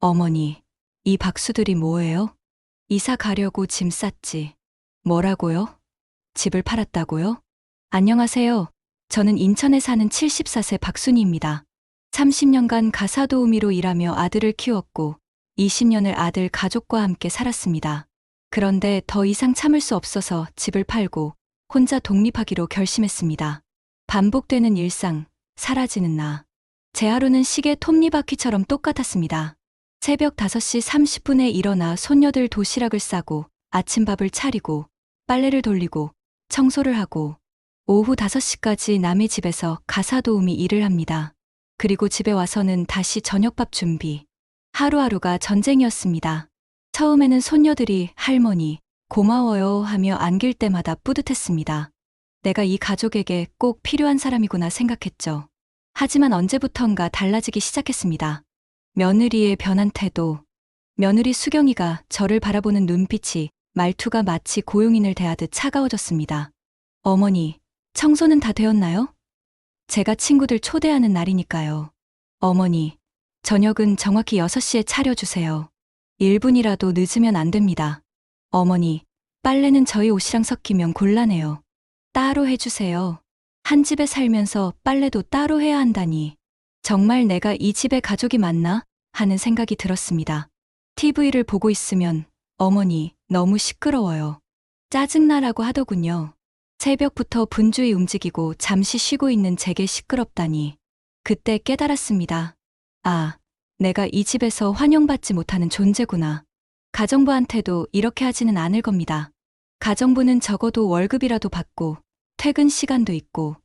어머니, 이 박수들이 뭐예요? 이사 가려고 짐 쌌지. 뭐라고요? 집을 팔았다고요? 안녕하세요. 저는 인천에 사는 74세 박순희입니다. 30년간 가사도우미로 일하며 아들을 키웠고 20년을 아들 가족과 함께 살았습니다. 그런데 더 이상 참을 수 없어서 집을 팔고 혼자 독립하기로 결심했습니다. 반복되는 일상, 사라지는 나. 제 하루는 시계 톱니바퀴처럼 똑같았습니다. 새벽 5시 30분에 일어나 손녀들 도시락을 싸고 아침밥을 차리고 빨래를 돌리고 청소를 하고 오후 5시까지 남의 집에서 가사도우미 일을 합니다. 그리고 집에 와서는 다시 저녁밥 준비. 하루하루가 전쟁이었습니다. 처음에는 손녀들이 할머니, 고마워요 하며 안길 때마다 뿌듯했습니다. 내가 이 가족에게 꼭 필요한 사람이구나 생각했죠. 하지만 언제부턴가 달라지기 시작했습니다. 며느리의 변한 태도. 며느리 수경이가 저를 바라보는 눈빛이 말투가 마치 고용인을 대하듯 차가워졌습니다. 어머니, 청소는 다 되었나요? 제가 친구들 초대하는 날이니까요. 어머니, 저녁은 정확히 6시에 차려주세요. 1분이라도 늦으면 안 됩니다. 어머니, 빨래는 저희 옷이랑 섞이면 곤란해요. 따로 해주세요. 한 집에 살면서 빨래도 따로 해야 한다니. 정말 내가 이 집의 가족이 맞나? 하는 생각이 들었습니다. TV를 보고 있으면 어머니 너무 시끄러워요. 짜증나라고 하더군요. 새벽부터 분주히 움직이고 잠시 쉬고 있는 제게 시끄럽다니. 그때 깨달았습니다. 아, 내가 이 집에서 환영받지 못하는 존재구나. 가정부한테도 이렇게 하지는 않을 겁니다. 가정부는 적어도 월급이라도 받고 퇴근 시간도 있고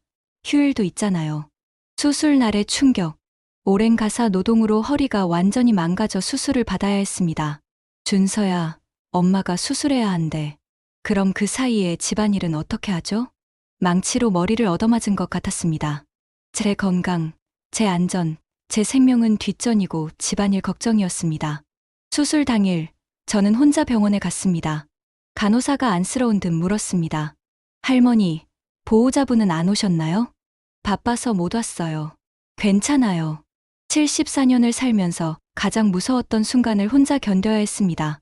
휴일도 있잖아요. 수술 날의 충격. 오랜 가사 노동으로 허리가 완전히 망가져 수술을 받아야 했습니다. 준서야, 엄마가 수술해야 한대. 그럼 그 사이에 집안일은 어떻게 하죠? 망치로 머리를 얻어맞은 것 같았습니다. 제 건강, 제 안전, 제 생명은 뒷전이고 집안일 걱정이었습니다. 수술 당일, 저는 혼자 병원에 갔습니다. 간호사가 안쓰러운 듯 물었습니다. 할머니, 보호자분은 안 오셨나요? 바빠서 못 왔어요. 괜찮아요. 74년을 살면서 가장 무서웠던 순간을 혼자 견뎌야 했습니다.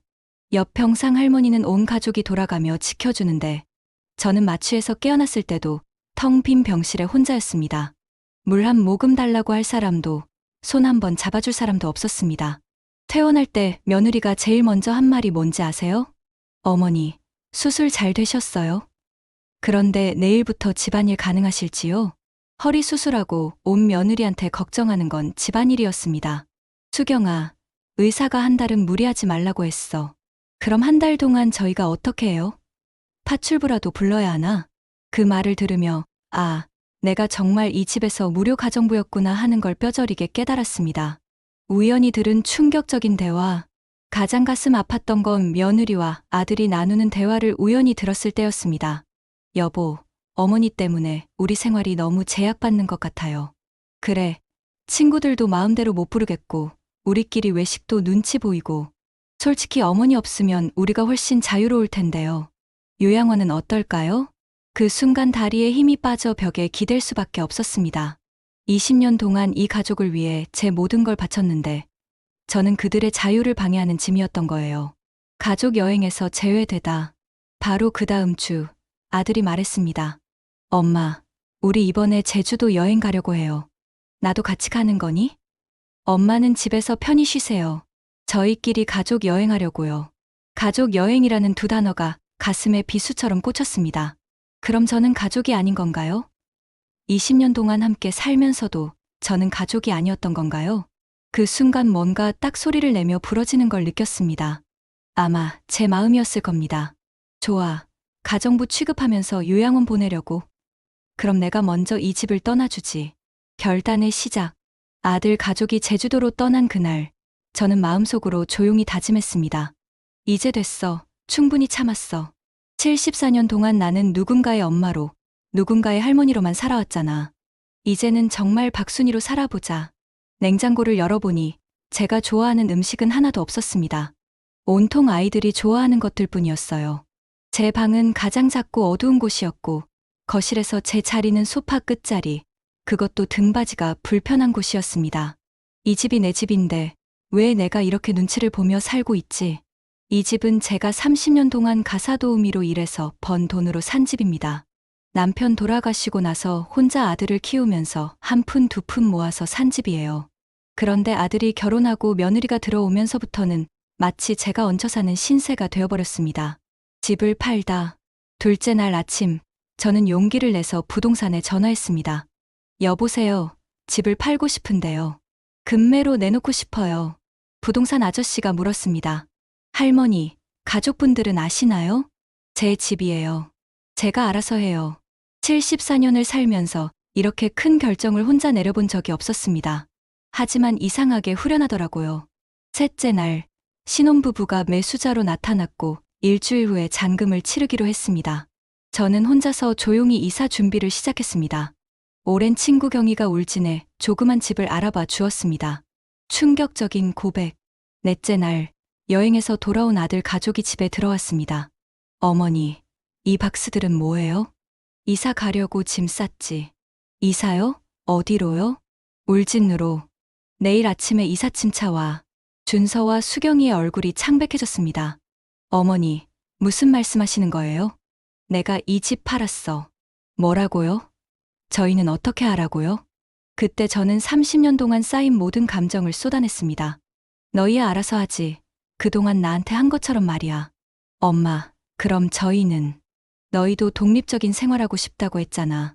옆 병상 할머니는 온 가족이 돌아가며 지켜주는데 저는 마취해서 깨어났을 때도 텅 빈 병실에 혼자였습니다. 물 한 모금 달라고 할 사람도 손 한 번 잡아줄 사람도 없었습니다. 퇴원할 때 며느리가 제일 먼저 한 말이 뭔지 아세요? 어머니, 수술 잘 되셨어요? 그런데 내일부터 집안일 가능하실지요? 허리 수술하고 온 며느리한테 걱정하는 건 집안일이었습니다. 수경아, 의사가 한 달은 무리하지 말라고 했어. 그럼 한 달 동안 저희가 어떻게 해요? 파출부라도 불러야 하나? 그 말을 들으며 아, 내가 정말 이 집에서 무료 가정부였구나 하는 걸 뼈저리게 깨달았습니다. 우연히 들은 충격적인 대화. 가장 가슴 아팠던 건 며느리와 아들이 나누는 대화를 우연히 들었을 때였습니다. 여보, 어머니 때문에 우리 생활이 너무 제약받는 것 같아요. 그래, 친구들도 마음대로 못 부르겠고 우리끼리 외식도 눈치 보이고 솔직히 어머니 없으면 우리가 훨씬 자유로울 텐데요. 요양원은 어떨까요? 그 순간 다리에 힘이 빠져 벽에 기댈 수밖에 없었습니다. 20년 동안 이 가족을 위해 제 모든 걸 바쳤는데 저는 그들의 자유를 방해하는 짐이었던 거예요. 가족 여행에서 제외되다. 바로 그 다음 주 아들이 말했습니다. 엄마, 우리 이번에 제주도 여행 가려고 해요. 나도 같이 가는 거니? 엄마는 집에서 편히 쉬세요. 저희끼리 가족 여행하려고요. 가족 여행이라는 두 단어가 가슴에 비수처럼 꽂혔습니다. 그럼 저는 가족이 아닌 건가요? 20년 동안 함께 살면서도 저는 가족이 아니었던 건가요? 그 순간 뭔가 딱 소리를 내며 부러지는 걸 느꼈습니다. 아마 제 마음이었을 겁니다. 좋아, 가정부 취급하면서 요양원 보내려고. 그럼 내가 먼저 이 집을 떠나주지. 결단의 시작. 아들 가족이 제주도로 떠난 그날, 저는 마음속으로 조용히 다짐했습니다. 이제 됐어. 충분히 참았어. 74년 동안 나는 누군가의 엄마로, 누군가의 할머니로만 살아왔잖아. 이제는 정말 박순희로 살아보자. 냉장고를 열어보니 제가 좋아하는 음식은 하나도 없었습니다. 온통 아이들이 좋아하는 것들 뿐이었어요. 제 방은 가장 작고 어두운 곳이었고 거실에서 제 자리는 소파 끝자리, 그것도 등받이가 불편한 곳이었습니다. 이 집이 내 집인데 왜 내가 이렇게 눈치를 보며 살고 있지? 이 집은 제가 30년 동안 가사도우미로 일해서 번 돈으로 산 집입니다. 남편 돌아가시고 나서 혼자 아들을 키우면서 한 푼 두 푼 모아서 산 집이에요. 그런데 아들이 결혼하고 며느리가 들어오면서부터는 마치 제가 얹혀 사는 신세가 되어버렸습니다. 집을 팔다. 둘째 날 아침, 저는 용기를 내서 부동산에 전화했습니다. 여보세요. 집을 팔고 싶은데요. 금매로 내놓고 싶어요. 부동산 아저씨가 물었습니다. 할머니, 가족분들은 아시나요? 제 집이에요. 제가 알아서 해요. 74년을 살면서 이렇게 큰 결정을 혼자 내려본 적이 없었습니다. 하지만 이상하게 후련하더라고요. 셋째 날, 신혼부부가 매수자로 나타났고 일주일 후에 잔금을 치르기로 했습니다. 저는 혼자서 조용히 이사 준비를 시작했습니다. 오랜 친구 경희가 울진에 조그만 집을 알아봐 주었습니다. 충격적인 고백. 넷째 날, 여행에서 돌아온 아들 가족이 집에 들어왔습니다. 어머니, 이 박스들은 뭐예요? 이사 가려고 짐 쌌지. 이사요? 어디로요? 울진으로. 내일 아침에 이삿짐차 와. 준서와 수경이의 얼굴이 창백해졌습니다. 어머니, 무슨 말씀하시는 거예요? 내가 이 집 팔았어. 뭐라고요? 저희는 어떻게 하라고요? 그때 저는 30년 동안 쌓인 모든 감정을 쏟아냈습니다. 너희야 알아서 하지. 그동안 나한테 한 것처럼 말이야. 엄마, 그럼 저희는? 너희도 독립적인 생활하고 싶다고 했잖아.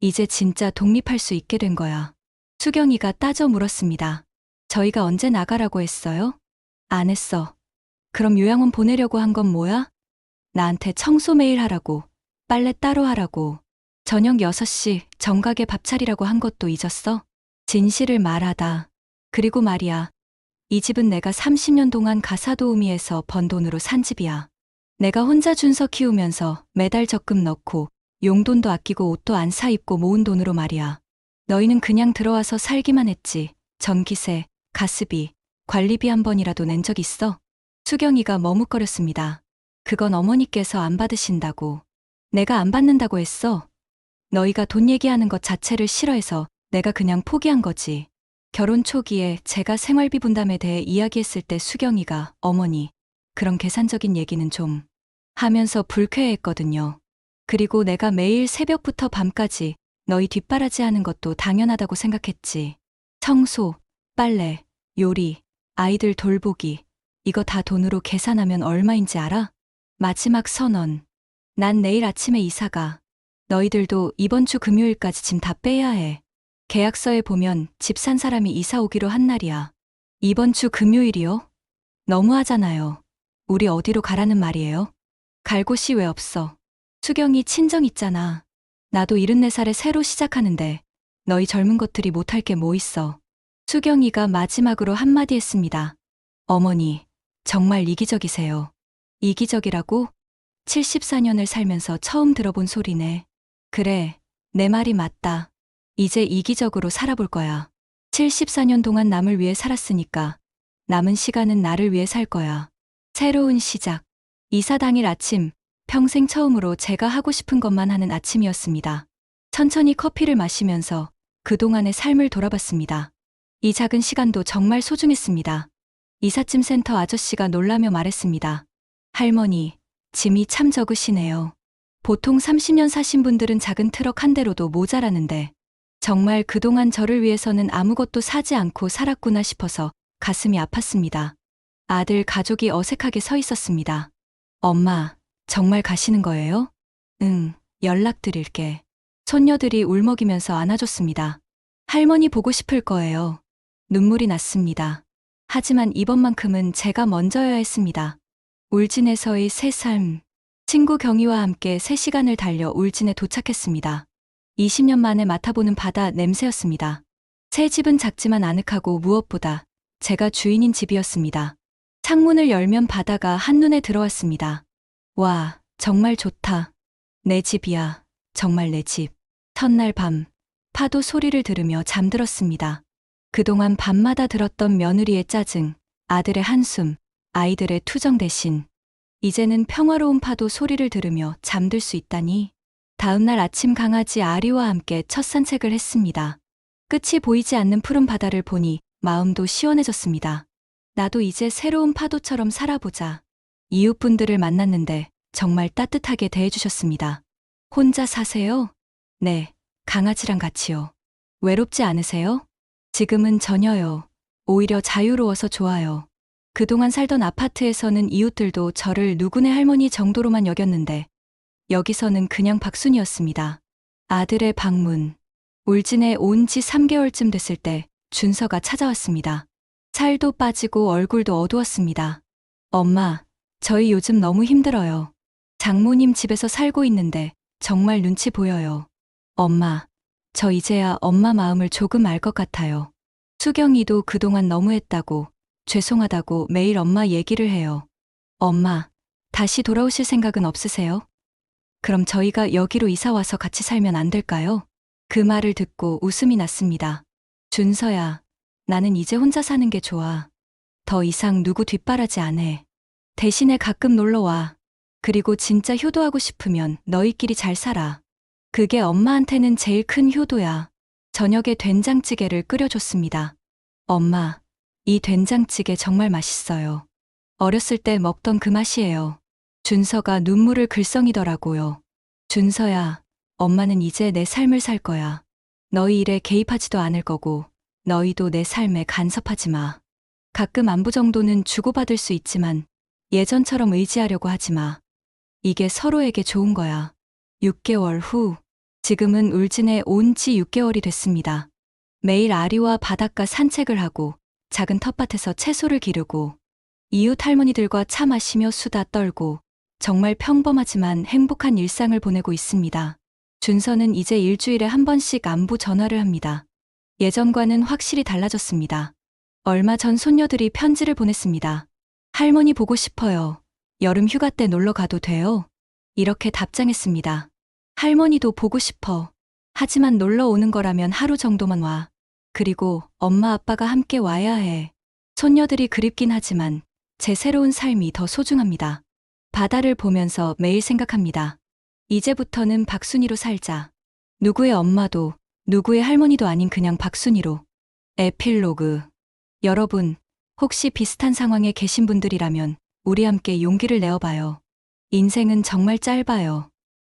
이제 진짜 독립할 수 있게 된 거야. 수경이가 따져 물었습니다. 저희가 언제 나가라고 했어요? 안 했어. 그럼 요양원 보내려고 한 건 뭐야? 나한테 청소 매일 하라고, 빨래 따로 하라고, 저녁 6시 정각에 밥 차리라고 한 것도 잊었어? 진실을 말하다. 그리고 말이야. 이 집은 내가 30년 동안 가사도우미에서 번 돈으로 산 집이야. 내가 혼자 준서 키우면서 매달 적금 넣고 용돈도 아끼고 옷도 안 사 입고 모은 돈으로 말이야. 너희는 그냥 들어와서 살기만 했지. 전기세, 가스비, 관리비 한 번이라도 낸 적 있어? 수경이가 머뭇거렸습니다. 그건 어머니께서 안 받으신다고. 내가 안 받는다고 했어. 너희가 돈 얘기하는 것 자체를 싫어해서 내가 그냥 포기한 거지. 결혼 초기에 제가 생활비 분담에 대해 이야기했을 때 수경이가 어머니, 그런 계산적인 얘기는 좀 하면서 불쾌해했거든요. 그리고 내가 매일 새벽부터 밤까지 너희 뒷바라지 하는 것도 당연하다고 생각했지. 청소, 빨래, 요리, 아이들 돌보기, 이거 다 돈으로 계산하면 얼마인지 알아? 마지막 선언. 난 내일 아침에 이사가. 너희들도 이번 주 금요일까지 짐 다 빼야 해. 계약서에 보면 집 산 사람이 이사 오기로 한 날이야. 이번 주 금요일이요? 너무하잖아요. 우리 어디로 가라는 말이에요? 갈 곳이 왜 없어? 수경이 친정 있잖아. 나도 74살에 새로 시작하는데 너희 젊은 것들이 못할 게 뭐 있어. 수경이가 마지막으로 한마디 했습니다. 어머니, 정말 이기적이세요. 이기적이라고? 74년을 살면서 처음 들어본 소리네. 그래, 내 말이 맞다. 이제 이기적으로 살아볼 거야. 74년 동안 남을 위해 살았으니까 남은 시간은 나를 위해 살 거야. 새로운 시작. 이사 당일 아침, 평생 처음으로 제가 하고 싶은 것만 하는 아침이었습니다. 천천히 커피를 마시면서 그동안의 삶을 돌아봤습니다. 이 작은 시간도 정말 소중했습니다. 이삿짐 센터 아저씨가 놀라며 말했습니다. 할머니, 짐이 참 적으시네요. 보통 30년 사신 분들은 작은 트럭 한 대로도 모자라는데 정말 그동안 저를 위해서는 아무것도 사지 않고 살았구나 싶어서 가슴이 아팠습니다. 아들 가족이 어색하게 서 있었습니다. 엄마, 정말 가시는 거예요? 응, 연락드릴게. 손녀들이 울먹이면서 안아줬습니다. 할머니 보고 싶을 거예요. 눈물이 났습니다. 하지만 이번만큼은 제가 먼저여야 했습니다. 울진에서의 새 삶. 친구 경희와 함께 3시간을 달려 울진에 도착했습니다. 20년 만에 맡아보는 바다 냄새였습니다. 새 집은 작지만 아늑하고 무엇보다 제가 주인인 집이었습니다. 창문을 열면 바다가 한눈에 들어왔습니다. 와, 정말 좋다. 내 집이야. 정말 내 집. 첫날 밤, 파도 소리를 들으며 잠들었습니다. 그동안 밤마다 들었던 며느리의 짜증, 아들의 한숨, 아이들의 투정 대신 이제는 평화로운 파도 소리를 들으며 잠들 수 있다니. 다음날 아침 강아지 아리와 함께 첫 산책을 했습니다. 끝이 보이지 않는 푸른 바다를 보니 마음도 시원해졌습니다. 나도 이제 새로운 파도처럼 살아보자. 이웃분들을 만났는데 정말 따뜻하게 대해주셨습니다. 혼자 사세요? 네, 강아지랑 같이요. 외롭지 않으세요? 지금은 전혀요. 오히려 자유로워서 좋아요. 그동안 살던 아파트에서는 이웃들도 저를 누구네 할머니 정도로만 여겼는데 여기서는 그냥 박순이었습니다. 아들의 방문. 울진에 온 지 3개월쯤 됐을 때 준서가 찾아왔습니다. 살도 빠지고 얼굴도 어두웠습니다. 엄마, 저희 요즘 너무 힘들어요. 장모님 집에서 살고 있는데 정말 눈치 보여요. 엄마, 저 이제야 엄마 마음을 조금 알 것 같아요. 수경이도 그동안 너무했다고, 죄송하다고 매일 엄마 얘기를 해요. 엄마, 다시 돌아오실 생각은 없으세요? 그럼 저희가 여기로 이사와서 같이 살면 안 될까요? 그 말을 듣고 웃음이 났습니다. 준서야, 나는 이제 혼자 사는 게 좋아. 더 이상 누구 뒷바라지 안 해. 대신에 가끔 놀러와. 그리고 진짜 효도하고 싶으면 너희끼리 잘 살아. 그게 엄마한테는 제일 큰 효도야. 저녁에 된장찌개를 끓여줬습니다. 엄마, 이 된장찌개 정말 맛있어요. 어렸을 때 먹던 그 맛이에요. 준서가 눈물을 글썽이더라고요. 준서야, 엄마는 이제 내 삶을 살 거야. 너희 일에 개입하지도 않을 거고, 너희도 내 삶에 간섭하지 마. 가끔 안부 정도는 주고받을 수 있지만, 예전처럼 의지하려고 하지 마. 이게 서로에게 좋은 거야. 6개월 후, 지금은 울진에 온 지 6개월이 됐습니다. 매일 아리와 바닷가 산책을 하고, 작은 텃밭에서 채소를 기르고, 이웃 할머니들과 차 마시며 수다 떨고, 정말 평범하지만 행복한 일상을 보내고 있습니다. 준서는 이제 일주일에 한 번씩 안부 전화를 합니다. 예전과는 확실히 달라졌습니다. 얼마 전 손녀들이 편지를 보냈습니다. 할머니 보고 싶어요. 여름 휴가 때 놀러 가도 돼요? 이렇게 답장했습니다. 할머니도 보고 싶어. 하지만 놀러 오는 거라면 하루 정도만 와. 그리고 엄마 아빠가 함께 와야 해. 손녀들이 그립긴 하지만 제 새로운 삶이 더 소중합니다. 바다를 보면서 매일 생각합니다. 이제부터는 박순이로 살자. 누구의 엄마도 누구의 할머니도 아닌 그냥 박순이로. 에필로그. 여러분, 혹시 비슷한 상황에 계신 분들이라면 우리 함께 용기를 내어봐요. 인생은 정말 짧아요.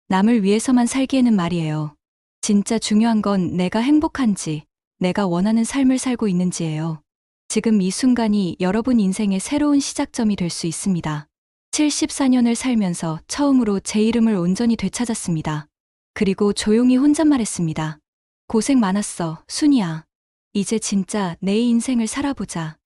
남을 위해서만 살기에는 말이에요. 진짜 중요한 건 내가 행복한지, 내가 원하는 삶을 살고 있는지예요. 지금 이 순간이 여러분 인생의 새로운 시작점이 될 수 있습니다. 74년을 살면서 처음으로 제 이름을 온전히 되찾았습니다. 그리고 조용히 혼잣말했습니다. 고생 많았어, 순이야. 이제 진짜 내 인생을 살아보자.